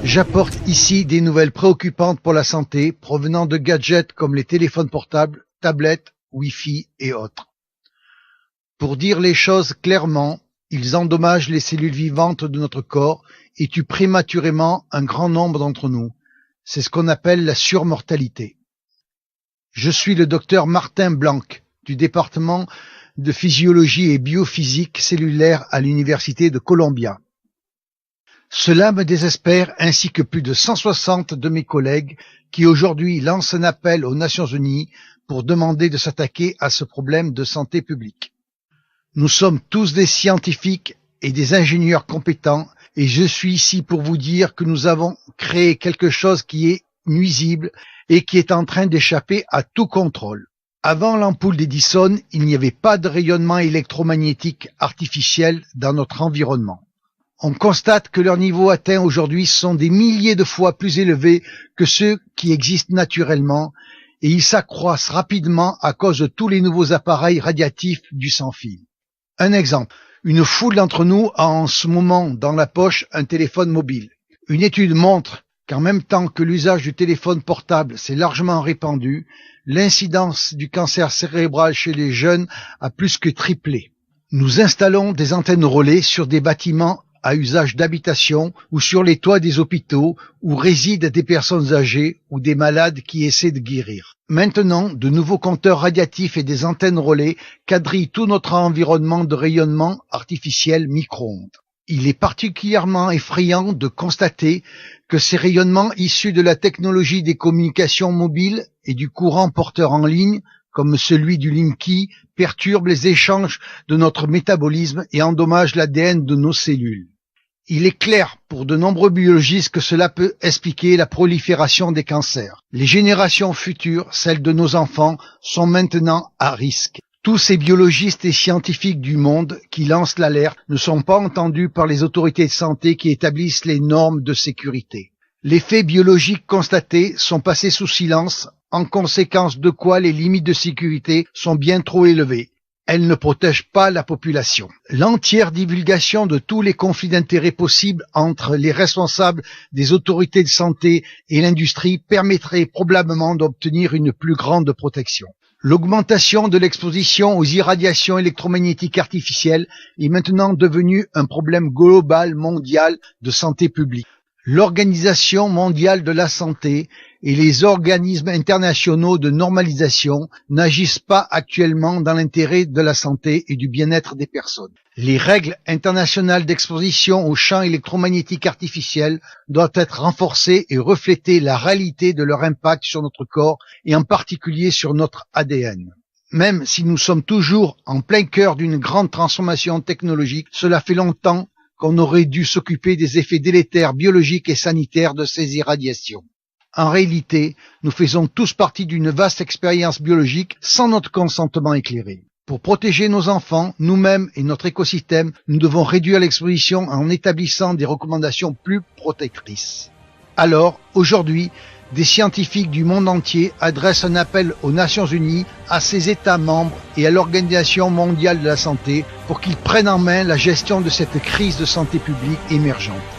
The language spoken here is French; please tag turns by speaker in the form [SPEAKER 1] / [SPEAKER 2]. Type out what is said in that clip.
[SPEAKER 1] J'apporte ici des nouvelles préoccupantes pour la santé provenant de gadgets comme les téléphones portables, tablettes, Wi-Fi et autres. Pour dire les choses clairement, ils endommagent les cellules vivantes de notre corps et tuent prématurément un grand nombre d'entre nous. C'est ce qu'on appelle la surmortalité. Je suis le docteur Martin Blanc du département de physiologie et biophysique cellulaire à l'université de Columbia. Cela me désespère ainsi que plus de 160 de mes collègues qui aujourd'hui lancent un appel aux Nations Unies pour demander de s'attaquer à ce problème de santé publique. Nous sommes tous des scientifiques et des ingénieurs compétents et je suis ici pour vous dire que nous avons créé quelque chose qui est nuisible et qui est en train d'échapper à tout contrôle. Avant l'ampoule d'Edison, il n'y avait pas de rayonnement électromagnétique artificiel dans notre environnement. On constate que leurs niveaux atteints aujourd'hui sont des milliers de fois plus élevés que ceux qui existent naturellement et ils s'accroissent rapidement à cause de tous les nouveaux appareils radiatifs du sans-fil. Un exemple, une foule d'entre nous a en ce moment dans la poche un téléphone mobile. Une étude montre qu'en même temps que l'usage du téléphone portable s'est largement répandu, l'incidence du cancer cérébral chez les jeunes a plus que triplé. Nous installons des antennes relais sur des bâtiments à usage d'habitation ou sur les toits des hôpitaux où résident des personnes âgées ou des malades qui essaient de guérir. Maintenant, de nouveaux compteurs radiatifs et des antennes relais quadrillent tout notre environnement de rayonnement artificiel micro-ondes. Il est particulièrement effrayant de constater que ces rayonnements issus de la technologie des communications mobiles et du courant porteur en ligne, comme celui du Linky, perturbent les échanges de notre métabolisme et endommagent l'ADN de nos cellules. Il est clair pour de nombreux biologistes que cela peut expliquer la prolifération des cancers. Les générations futures, celles de nos enfants, sont maintenant à risque. Tous ces biologistes et scientifiques du monde qui lancent l'alerte ne sont pas entendus par les autorités de santé qui établissent les normes de sécurité. Les faits biologiques constatés sont passés sous silence, en conséquence de quoi les limites de sécurité sont bien trop élevées. Elles ne protègent pas la population. L'entière divulgation de tous les conflits d'intérêts possibles entre les responsables des autorités de santé et l'industrie permettrait probablement d'obtenir une plus grande protection. L'augmentation de l'exposition aux irradiations électromagnétiques artificielles est maintenant devenue un problème global mondial de santé publique. L'Organisation mondiale de la santé et les organismes internationaux de normalisation n'agissent pas actuellement dans l'intérêt de la santé et du bien-être des personnes. Les règles internationales d'exposition aux champs électromagnétiques artificiels doivent être renforcées et refléter la réalité de leur impact sur notre corps et en particulier sur notre ADN. Même si nous sommes toujours en plein cœur d'une grande transformation technologique, cela fait longtemps qu'on aurait dû s'occuper des effets délétères biologiques et sanitaires de ces irradiations. En réalité, nous faisons tous partie d'une vaste expérience biologique sans notre consentement éclairé. Pour protéger nos enfants, nous-mêmes et notre écosystème, nous devons réduire l'exposition en établissant des recommandations plus protectrices. Alors, aujourd'hui, des scientifiques du monde entier adressent un appel aux Nations Unies, à ses États membres et à l'Organisation mondiale de la santé pour qu'ils prennent en main la gestion de cette crise de santé publique émergente.